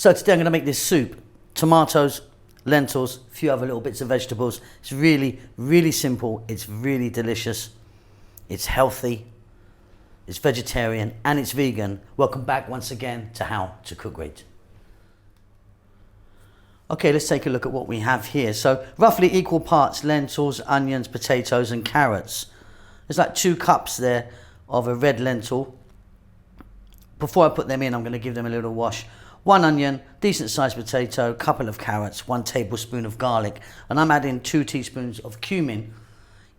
So today I'm going to make this soup. Tomatoes, lentils, a few other little bits of vegetables. It's really, really simple. It's really delicious. It's healthy. It's vegetarian and it's vegan. Welcome back once again to How to Cook Great. Okay, let's take a look at what we have here. So roughly equal parts lentils, onions, potatoes and carrots. There's like 2 cups there of a red lentil. Before I put them in, I'm going to give them a little wash. 1 onion, decent sized potato, couple of carrots, 1 tablespoon of garlic, and I'm adding 2 teaspoons of cumin.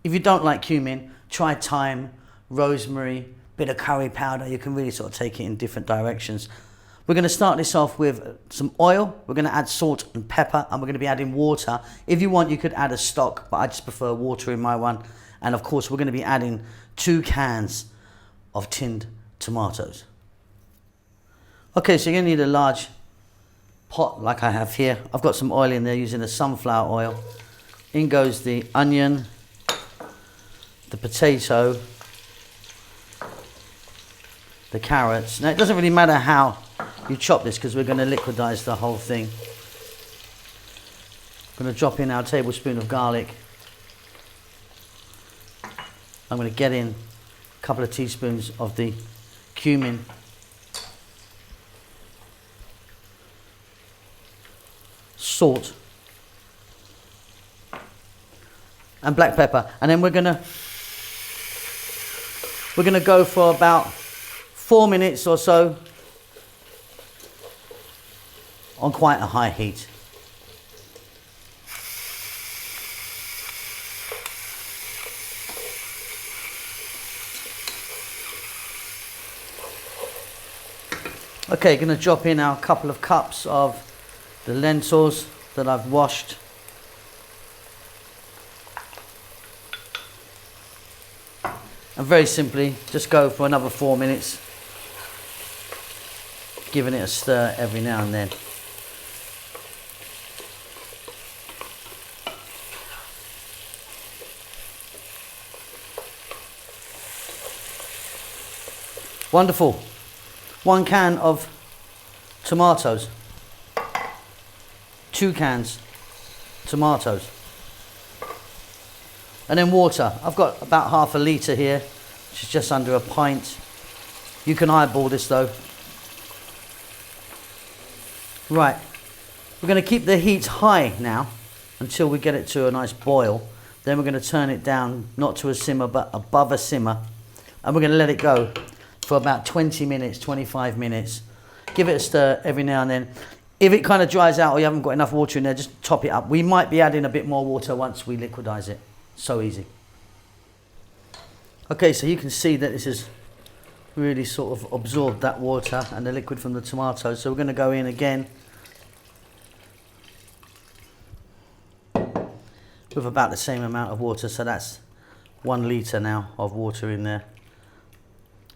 If you don't like cumin, try thyme, rosemary, bit of curry powder. You can really sort of take it in different directions. We're going to start this off with some oil. We're going to add salt and pepper, and we're going to be adding water. If you want, you could add a stock, but I just prefer water in my one. And of course, we're going to be adding 2 cans of tinned tomatoes. Okay, so you're going to need a large pot like I have here. I've got some oil in there using the sunflower oil. In goes the onion, the potato, the carrots. Now, it doesn't really matter how you chop this because we're going to liquidize the whole thing. I'm going to drop in our tablespoon of garlic. I'm going to get in a couple of teaspoons of the cumin. Salt. And black pepper. And then we're going to go for about 4 minutes or so on quite a high heat. Okay, going to drop in our couple of cups of the lentils that I've washed. And very simply, just go for another 4 minutes, giving it a stir every now and then. Wonderful. 1 can of tomatoes. 2 cans tomatoes. And then water. I've got about half a litre here, which is just under a pint. You can eyeball this though. Right, we're going to keep the heat high now until we get it to a nice boil. Then we're going to turn it down, not to a simmer, but above a simmer. And we're going to let it go for about 20 minutes, 25 minutes. Give it a stir every now and then. If it kind of dries out or you haven't got enough water in there, just top it up. We might be adding a bit more water once we liquidize it. So easy. Okay, so you can see that this has really sort of absorbed that water and the liquid from the tomatoes. So we're going to go in again with about the same amount of water. So that's 1 litre now of water in there.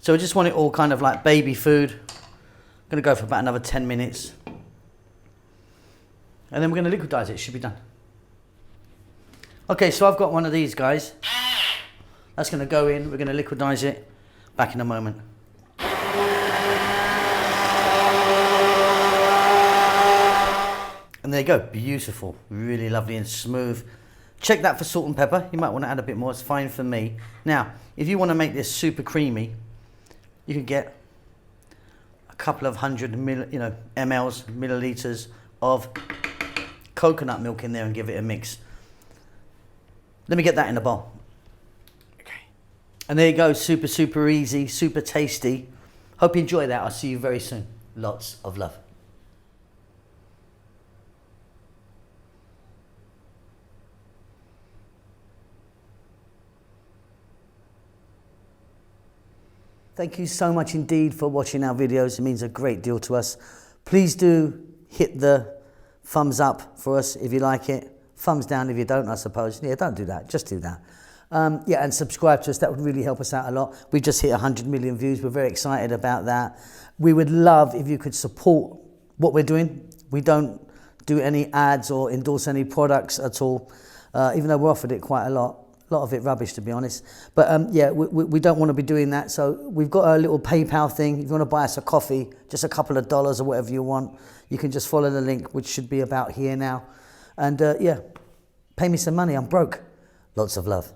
So we just want it all kind of like baby food. I'm going to go for about another 10 minutes. And then we're going to liquidize it. It should be done. Okay, so I've got one of these guys. That's going to go in. We're going to liquidize it. Back in a moment. And there you go. Beautiful. Really lovely and smooth. Check that for salt and pepper. You might want to add a bit more. It's fine for me. Now, if you want to make this super creamy, you can get a couple of hundred milliliters of coconut milk in there and give it a mix. Let me get that in a bowl. Okay. And there you go. Super, super easy, super tasty. Hope you enjoy that. I'll see you very soon. Lots of love. Thank you so much indeed for watching our videos. It means a great deal to us. Please do hit the thumbs up for us if you like it. Thumbs down if you don't, I suppose. Yeah, don't do that. Just do that. Yeah, and subscribe to us. That would really help us out a lot. We've just hit 100 million views. We're very excited about that. We would love if you could support what we're doing. We don't do any ads or endorse any products at all, even though we're offered it quite a lot. A lot of it rubbish, to be honest. But yeah, we don't want to be doing that. So we've got a little PayPal thing. If you want to buy us a coffee, just a couple of dollars or whatever you want, you can just follow the link, which should be about here now. And yeah, pay me some money. I'm broke. Lots of love.